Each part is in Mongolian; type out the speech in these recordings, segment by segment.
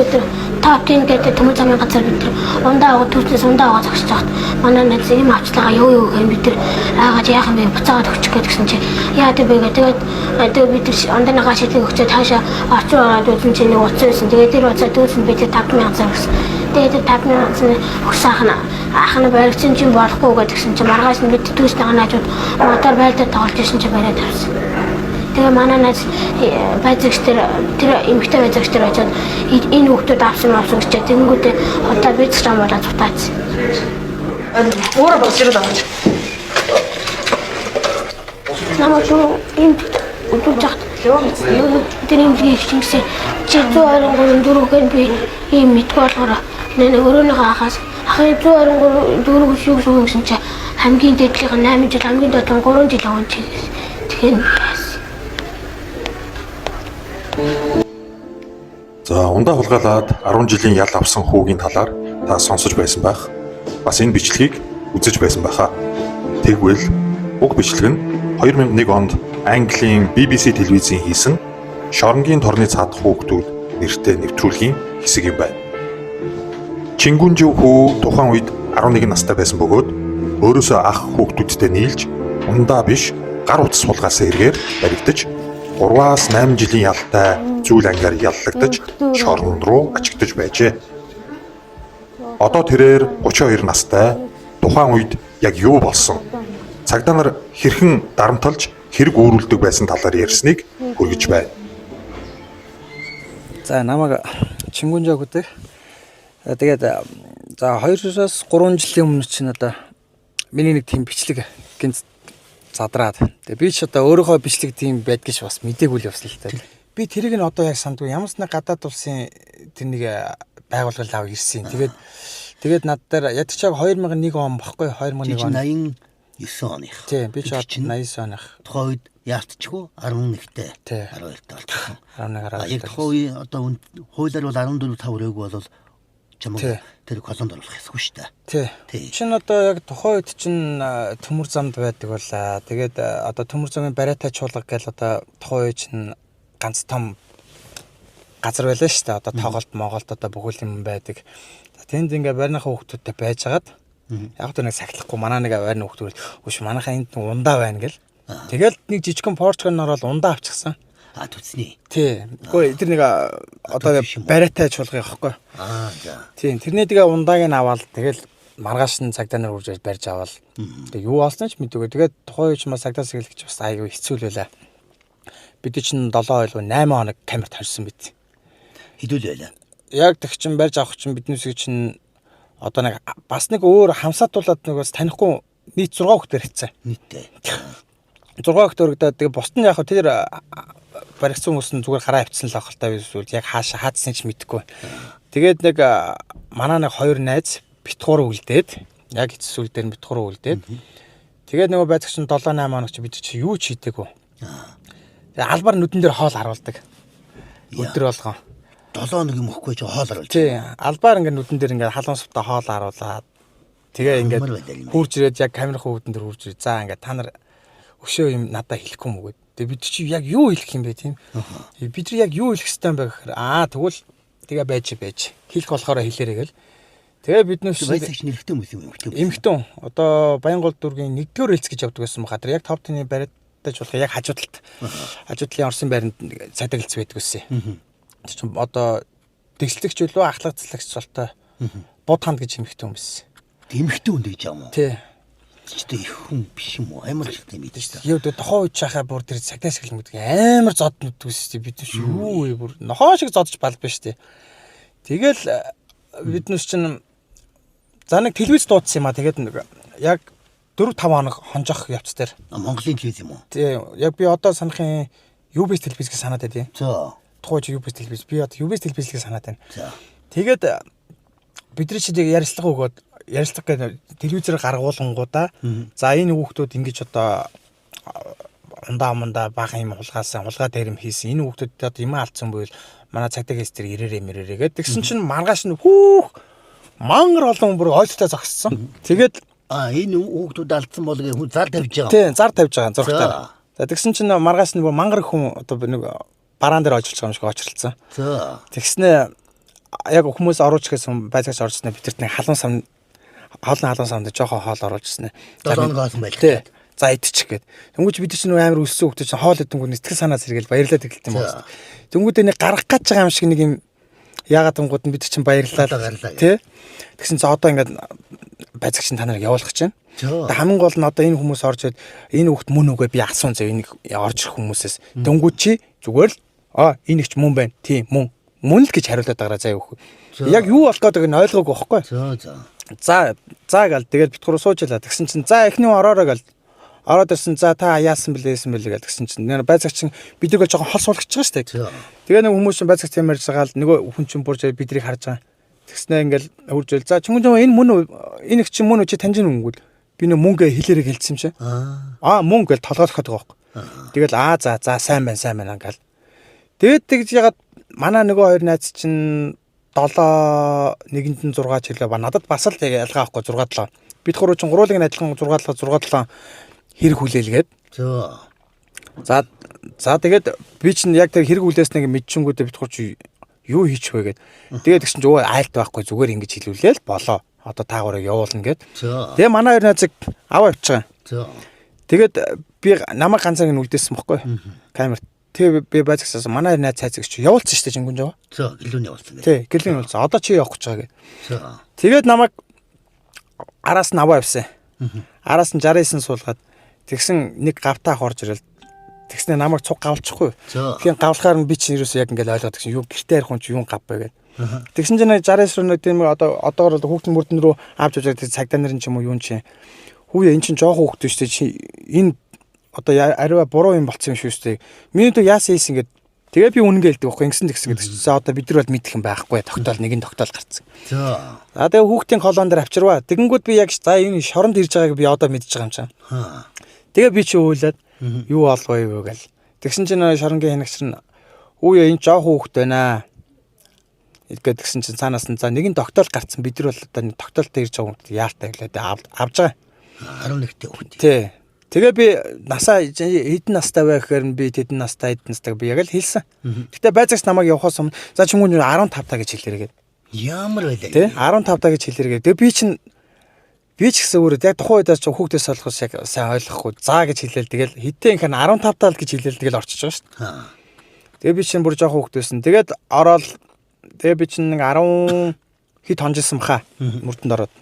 өдөр топ 10 гэдэг төмөр замын газар бид ундаа аваад түүнээс ундаа аваад зогсож байгаад манай найз ийм авчлага юу гэх бид аагаад яах юм бэ буцаагаад өгчих гэсэн чи яа дээ бэ тэгээд бид ондоныхаа шийдэл өгчөө таашаа орчин ороод үзэн чинь нэг уцаа байсан. Тэгээд тэр уцаа дүүсэн бид 5,000 зарсан. Тэгээд 5,000 өгсөн ахна баригчин чинь болохгүй гэдгсэн чи маргааш нь бид түүснийгаа наажууд мотор байлдаа тоглож исэн чи бариад тавьсан. Тэгээ манай найз байцаагч тэр эмэгтэй байцаагч тэр очоод энэ хүүхдүүд авсан гэж тэгэнгүүтээ одоо бид ч юм болоо цутаац. Өөрөө болж ирээд байгаа. Намайг энэ удаж тэр эмэгтэй хийсэн чи 123 дөрөвгөө би ийм мэдгүй болохоор нэг өөрөөнийхөө ахаас ахын 123 дөрөв шүү гэсэн чи хамгийн дээдлийнх нь 8 жил хамгийн доод нь 3 жил он чи тэгэхээр За ундаа хулгайлаад 10 жилийн ял авсан хүүгийн талаар та сонсож байсан байх. Бас энэ бичлэгийг үзэж байсан байхаа. Тэгвэл уг бичлэг нь 2001 онд Английн BBC телевизийн хийсэн Шоронгийн торны цаад хүүхдүүд нэртэй нэвтрүүлгийн хэсэг юм байна. Чингүнжив хүү тухайн үед 11 настай байсан бөгөөд өөрөөсөө ах хүүхдүүдтэй нийлж ундаа биш гар утас суулгаасаа эргээр баригдаж 3-аас 8 жилийн ялтай зүйл ангаар яллагдаж шорон руу ачигдж байжээ. Одоо тэрээр 32 настай тухайн үед яг юу болсон? Цагдаа нар хэрхэн дарамталж хэрэг өөрүүлдэг байсан талаар ярьсныг хүргэж байна. За намайг Чингүнжав гэдэг. Тэгээд за 2-оос 3 жилийн өмнө чинь одоо миний нэг тийм бичлэг гинц задраад. Тэгээ би ч одоо өөрийнхөө бичлэг тийм байдгийш бас мдээгүй л явсан л та. Би тэрийг нь одоо яг сандгүй ямар ч нэг гадаад улсын тэрнийг байгуулгал аваа ирсэн. Тэгээд над дээр ядчааг 2001 он баггүй 2001 он. 89 оных. Тийм би ч 89 оных. Тухайн үед яалтчгүй 11-тэй 12-тэй болчихсон. 11 яг тухайн үе одоо хуулиар бол 14-5 өрөөгүй бол чамд тэр колонд оруулах хэсгүй шүү дээ. Тий. Чин одоо яг тухайн үед чин төмөр замд байдаг болаа. Тэгээд одоо төмөр замын бариатай чуулга гэл одоо тухайн үед чин ганц том газар байлаа шүү дээ. Одоо тоглолт одоо бүгд юм байдаг. Тэнд ингээ барийнхаа хүүхдүүдтэй байжгаад яг тэр нэг сахилахгүй манай нэг барины хүүхдүүд үш манайхаа энд ундаа байна гэл. Тэгэл нэг жижигхэн порчгон ороод ундаа авчихсан. Түцний. Тий. Гэхдээ тэр нэг одоо бариатай чуулгыг аахгүй. За. Тий. Тэрний тэгээ ундааг нь аваад тэгэл маргааш нь цагдаа нар үрж барьж аваад тэгээ юу олсон ч мэдээгүй. Тэгээд тухайн үеч мас цагдаа сэгэлгч бас аягүй хэцүү л байлаа. Бид чинь 7 ойлгүй 8 хоног камерт харьсан бид. Хэдүүл байлаа. Яг тэг чин барьж авах чин биднээсээ чин одоо нэг бас нэг өөр хамсаатуулаад нэгээс танихгүй нийт 6 хүүхдээр хэцсэн. Нийтдээ. 6 хүүхд өргөдөө тэгээ бусд нь яг тэр баригдсан хүмүүс нь зүгээр хараа авчихсан л авах л та эсвэл яг хаашаа хаадсан ч мэдэхгүй. Тэгээд нэг манай нэг 2 найз битгуур үлдээд яг эцэс үйл дээр битгуур үлдээд тэгээд нөгөө байцагч нь 7-8 хоног чи бид чи юу ч хийдэггүй. Тэгээ албаар нүдэн дээр хоол харуулдаг. Өдөр болгоо 7 хоног юм өгөхгүй чи хоол харуулж. Тий. Албаар ингээ нүдэн дээр ингээ халуун сувтаа хоол харуулаад тэгээ ингээ хурж ирээд яг камерын хөвдөн дээр хурж ирээ. За ингээ та нар өшөө юм надад хэлэхгүй мөгөөд. Тэгээ бид чи яг юу хэлэх юм бэ тийм? Бид нар яг юу хэлэх ёстой юм бэ гэхээр тэгвэл тэгээ байж хэлэх болохоор хэлээрэй гэл. Тэгээ бид нөөс байцаагч нэлэгтэй хүмүүс юм эмхтэн одоо Баянгол дүүргийн 1-р рэлц гэж явдаг байсан баха. Яг топ 10-ийн бариатай чуулга яг хажуудалт. Хажуудлын Орсын байранд цадагц байдаг байсан. Чинь одоо дэглэгч үлээ ахлагцлагч болтой бод ханд гэж эмхтэн юм байсан. Эмхтэн үнд гэж юм уу? Тий. Чи их хүн биш юм уу? Амар ихтэй мэдээж та. Юу дээ тухайн үед чахаа бүр тэр цагдаас эхлэн гэдэг амар зод нүдгүйс тий бид шүү ээ бүр нохоо шиг зодж балб биш тий. Тэгэл биднес чинь за нэг телевиз дуудсан юм а тэгээд яг 4-5 хоног хонжох явц дээр Монголын телевиз юм уу? Тий яг би одоо санахын UBS телевиз гэж санаад байдیں۔ За. Тухайн UBS телевиз би одоо UBS телевиз гэж санаад байна. За. Тэгээд бидний чи ярилцлага өгөөд ярилцлага гэдэг телевизээр гаргуулгангуудаа за энэ хүүхдүүд ингэж одоо ундаа бага юм хулгай дээр юм хийсэн. Энэ хүүхдүүд одоо юм алдсан байвал манай цагдаагаас тэр ирээрээ гэдэг. Тэгсэн чинь маргааш нь мангар олон бүр ойлтой зогссон. Тэгээд энэ хүүхдүүд алдсан бол хүн зар тавьж байгаа. Тийм, зар тавьж байгаа зургатаар. За тэгсэн чинь маргааш нь бүр мангар хүн одоо нэг бараан дээр очилж байгаа юм шиг очролцсон. За. Тэгснээ яг хүмүүс оруулж гэсэн байцаагч оржснаа бидэрт нэг халуун сав халуун савнд жоохон хоол оруулжсэн. 7 хоног хоосон байл. Тий. За идчих гээд. Тэнгүүч бид чинь амар өссөн хөлтөж хоол идэнгүү сэтгэл санаа зэрэгэл баярлаад игэлт юм байна. Тэнгүүдээ нэг гарах гэж байгаа юм шиг нэг юм яагаад тэнгууд нь бид чинь баярлалаа. Тий. Тэгсэн чинь одоо ингээд байцаагч та нарыг явуулах гэж байна. Хамгийн гол нь одоо энэ хүмүүс орж ирээд энэ хүүхд мөн үгүй би асуун зөв энийг орж ирэх хүмүүсээс тэнгүүд чи зүгээр л энэ их ч мөн байна. Тийм мөн. Мөн л гэж хариулаад байгаа заа юу. Яг юу болох гэдэг нь ойлгоогүй байхгүй. За гал тэгээд битгүүр суужлаа. Тэгсэн чинь за эхний ороорой гал ороод ирсэн. За та яасан бэлээсэн бэлээ гэл тэгсэн чинь нэр байцаагч чинь биднийг жоохон хол суулгаж байгаа шүү дээ. Тэгээ нэг хүмүүс чинь байцаагч юм ярьж байгаа л нөгөө хүн чинь бурж биднийг харж байгаа. Тэгснээ ингээл хуржэл. За чингүн энэ мөн үү? Энэ их чинь мөн үү чи таньж нүнгүүл. Би нөө мөнгө хэлээрээ хэлсэн юм чи. Мөнгө гэл толгойлоход байгаа байхгүй. Тэгэл за сайн байна гал. Тэгээд тэгж ягаад манай нөгөө хоёр найз чинь 7-1-нд нь 6 жилээ ба надад бас л ялгаа авахгүй 6-7. Бид гурав чинь гурвуулын адилхан 6-7 хэрэг хүлээлгээд. За тэгээд би чинь яг тэр хэрэг хүлээснэг мэдчингүүдээ бид гурав чи юу хийчих вэ гэд. Тэгээд тэгсэн чинь айлт байхгүй зүгээр ингэж хэлүүлээл болоо. Одоо та гурав явуулна гэд. Тэгээ манай хоёр найзыг аваа явчихсан. Тэгээд би намайг ганцаар нь үлдээсэн бохгүй. Камерт. Тэгээ би байцаагчаас манай хоёр найз цайцаг чи явуулсан шүү дээ чингүн жаа. Гэлүүн явуулсан. Тий, гэлүүн явуулсан. Одоо чи явах гэж байгаа гэд. Тэгээд намайг араас нь аваа явсан. Араас нь 69 суулгаад тэгсэн нэг гавтаа хорж ирэл. Тэгснэ намайг цуг гавлчихгүй. Тэгэхээр гавлахаар нь би чинь ерөөсөө яг ингээд ойлгоод тэгсэн юу гэртээ ярих хүн чи юу гав бэ гэд. Тэгсэн чинь 69 руу нэг тийм одоогоор хүүхдэн мөрдөн рүү авч явж байгаа цагдаа нарын ч юм уу юун чи. Хүүе эн чинь жоохон хүүхдэн шүү дээ чи энэ одоо ариа буруу юм болцсон юм шүү дээ. Миний дөө яасан ийс ингээд тэгээ би үнэнгээ хэлдэг байхгүй ингэсэн тэгсэн гэдэг чинь. За одоо бид нар бол мэдэх юм байхгүй тогтоол нэг нь тогтоол гарцсан. За тэгээ хүүхдийн колон дээр авчирваа. Тэгэнгүүт би яг за энэ шоронд ирж байгааг би одоо мэдчихэж байгаа юм чинь. Тэгээ би чи өөлээд юу болов юу гэл. Тэгсэн чинь шоронгийн хянагч нь үе энэ жоох хүүхд байна. Ингээд тэгсэн чинь цаанаас нь за нэг нь тогтоол гарцсан бид нар бол одоо тогтоолтой ирж байгаа хүмүүс яалтай гэлээд авж байгаа. 11-т хүүхд. Тий. Тэгээ би насаа хэдэн настай байх гэхээр би хэдэн настай би яг л хэлсэн. Гэтэ байцаагч намайг явахаас өмнө за чингүүн 15 таа гэж хэлээрэй гэд. Ямар байлаа. Тий 15 таа гэж хэлээрэй. Тэгээ би ч гэсэн өөрөө яг тухайн үедээ ч хүүхдээс олохос яг сайн ойлгохгүй заа гэж хэлээл тэгэл хэдэн их нь 15 таа л гэж хэлээл тэгэл орчиж байгаа шүү дээ. Тэгээ би чинь бүр жоох хүүхдээсэн. Тэгээд ороод тэгээ би чинь нэг 10 хэд хонжсэн баха мөрдөнд ороод.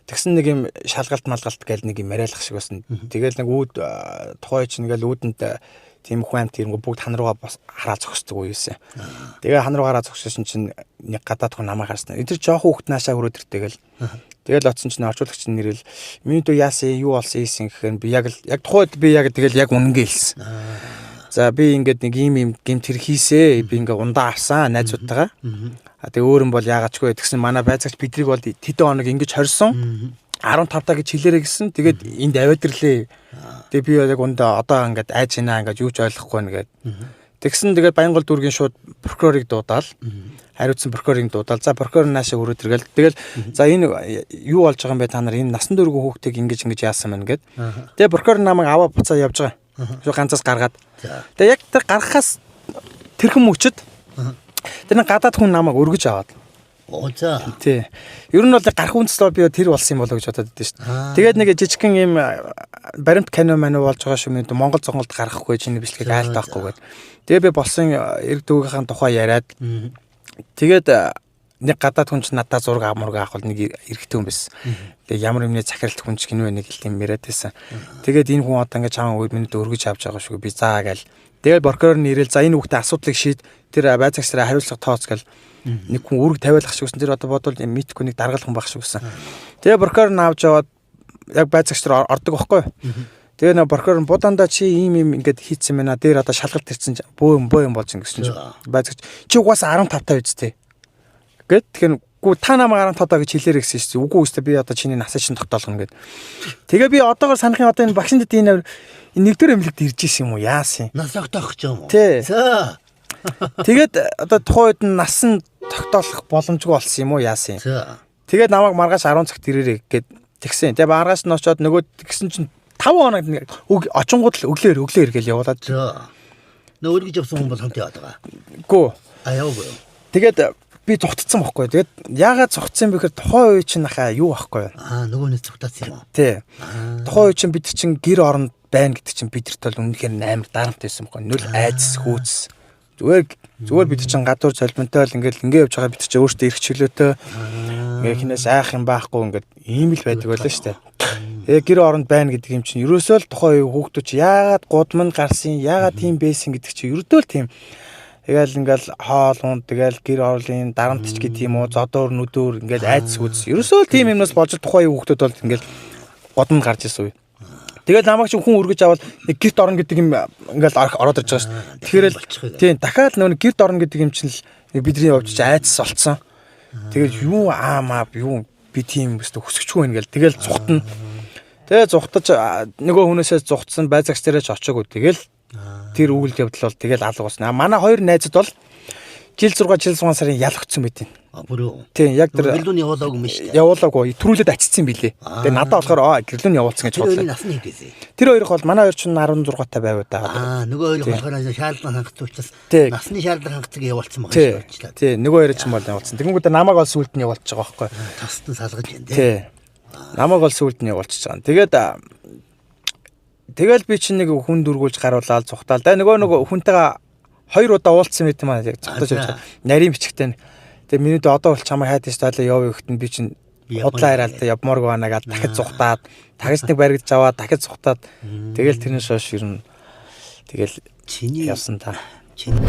Тэгсэн нэг юм шалгалт малгалт гээл нэг юм яриалах шиг байсан. Тэгэл нэг үүд тухай чинь ингээл үүдэнт тийм хүн амт ирэнгүү бүгд хан руугаа хараа зогсдог уу юусэн. Тэгээ хан руу хараа зогссон чинь нэг гадаад хүн намайг харсан. Эдгээр жоох хүүхд наашаа хөрөөд иртэйгээл. Тэгэл оцсон чинь орчуулагч нь нэрэл миний дөө яасан юу болсон ийсэн гэхээр би яг тухайд би яг тэгэл яг үнэнгээ хэлсэн. За би ингээд нэг ийм гэмт хэрэг хийсээ. Би ингээ ундаа авсан найзуудтайгаа. Тэгээ өөр юм бол яагаачгүй тэгсэн манай байцаагч бидрийг бол тэдэн хоног ингэж хорьсон 15 таа гэж хэлээрэй гэсэн. Тэгээд энд авиадрлээ. Тэгээ би яг ундаа одоо ингээд айж гинэ ингээд юу ч ойлгохгүй нэгээд. Тэгсэн тэгээд Баянгол дүүргийн шууд прокурорыг дуудаал. Хариуцсан прокурорыг дуудаал. За прокурор наашаа өрөөд иргээл. Тэгэл за энэ юу болж байгаа юм бэ та нар энэ насан туршийн хүүхдийг ингэж яасан мэн гээд. Тэгээ прокурор намайг аваа буцаа явж байгаа. Шууд ганцаас гаргаад. Тэгээ яг тэр гарахаас тэрхэн мөчөд тэр гадаад хүн намайг өргөж аваад. За. Тий. Ер нь бол гарах үндэслэл би тэр болсон юм болоо гэж бодоод байдсан шүү дээ. Тэгээд нэг жижигхэн юм баримт кино маань болж байгаа шүү дээ. Монгол зонголд гарахгүй чиний бичлэгийг айлт авахгүй гээд. Тэгээ би болсон эрг дүүгийнхэн тухай яриад. Тэгээд нэг гадаад хүн ч надад зураг авах авах нэг эрэгтэй хүн байсан. Тэгээ ямар юмний захиралт хүн ч гинэ нэг хэлтийн яриад байсан. Тэгээд энэ хүн одоо ингээд чамаа минут өргөж авч байгаа шүү. Би заа гээл. Тэгээд прокурор нь ирээл за энэ хүүхдээ асуудлыг шийд. Тэр байцаагчраа хариуцлага тооц гэл нэг хүн үүрэг тавиалах шиг үсэн. Тэр одоо бодвол мэдхгүй нэг даргал хүн байх шиг үсэн. Тэгээ прокурор нь авч яваад яг байцаагч нар ордог байхгүй. Тэгээ нөө прокурор нь будандаа чи ийм ингээд хийцэн байна. Дээр одоо шалгалт ирсэн бөө юм болж ингэсэн чинь байцаагч чи угаасаа 15 таа үсттэй. Гэт тэгэхээр гүү та намайг 15 таа гэж хэлээрэй гэсэн чинь үгүй үсттэй би одоо чиний насаа чинь тогтоолгоно гэд. Тэгээ би одоогор санахын одоо энэ багшинд энэ нэгдүгээр эмнэлэгт ирж исэн юм уу яасан? Нас тогтоох гэж юм уу? За. Тэгээд одоо тухайн үед нас нь тогтоолох боломжгүй болсон юм уу яасан? Тэгээд намайг маргааш 10 цагт ирээрэй гэд тэгсэн. Тэгээ маргааш нь очиод нөгөө тэгсэн чинь 5 хоног очингууд л өглөөр гэж явуулаад. Нөө өргөж явсан хүн бол хамт яваад байгаа. Гүү. Аяагүй. Тэгээд би зүгтцсан байхгүй. Тэгээд яагаад зүгтсан бэ гэхээр тухайн үе чинь нахаа юу байхгүй. Нөгөө нэг зүгтацсан юм уу? Тий. Тухайн үе чинь бид чинь гэр оронд байна гэдэг чинь бидэрт бол үнэхээр амар дарамт байсан байхгүй. Нүл айдас хүүц. Зүгээр бид чинь гадуур цолбонтой бол ингээ явж байгаа бид чинь өөртөө ирэх чөлөөтэй ингээ хинээс айх юм байхгүй ингээд ийм л байдаг байлаа шүү дээ. Гэр оронд байна гэдэг юм чинь ерөөсөө л тухайн үе хүүхдүүд чи яагаад гудамд гарсан, яагаад тийм байсан гэдэг чи ердөө л тийм. Тэгэл ингээл хоол унд тэгэл гэр орлын дарамтч гэдэг юм уу, зодоор нүдээр ингээл айдас хүүц. Ерөөсөө л тийм юмнаас болж тухайн үе хүүхдүүд бол ингээл гудамд гарч ирсэн үе. Тэгэл намайг чи хүн үргэж аваад гэрт орно гэдэг юм ингээл ороод ирж байгаа шүү дээ. Тэгэхээр тийм дахиад нөгөө гэрт орно гэдэг юм чинь л бидний явж айдас болцсон. Тэгэл юу юу би тийм өстө хөсгөчгүй ингээл тэгэл зүхтана. Тэгээ зүхтаж нөгөө хүнээсээ зүхтсан байцаагч дээрээ ч очоогүй. Тэгэл тэр үйл явдал бол тэгэл алга болсон. Манай хоёр найзад бол жил 6 сарын ял өгсөн байт юм. Бүрөө. Тийм яг тэр гэрлүүний явуулаагүй юм шүү дээ. Явуулаагүй. Төрүүлээд ачицсан билээ. Тэгээ надад болохоор гэрлүүний явуулсан гэж бодлоо. Тэр насны хэдээсэй. Тэр хоёрох бол манай хоёр ч 16 та байв да. Нөгөө хоёр болохоор шаардлагын хангалттай учраас насны шаардлагын хангалтыг явуулсан байгаа шүү дээ. Тий, нөгөө хоёр ч юм бол явуулсан. Тэгэнгүүтээ намайг ол сүулт нь явуулчих байгаа байхгүй. Тастан салгаж байна тий. Намайг ол сүулт нь явуулчих байгаа. Тэгэл би чинь нэг хүн дөргүүлж гаруулаад цухтаал. Нөгөө хүнтэйгээ 2 удаа уулзсан байт юм аа. Цухтаж явж байгаа. Нарийн бичгтэй. Тэгээ минут одоо бол чамаа хайдаж таалаа явъя гэхэд би чинь худлаа яриад явмааргүй банагаад дахиж зүхтаад тагж нэг баригдаж аваад дахиж зүхтаад тэгэл тэрнээс хойш ер нь тэгэл чиний явсан та. Чиний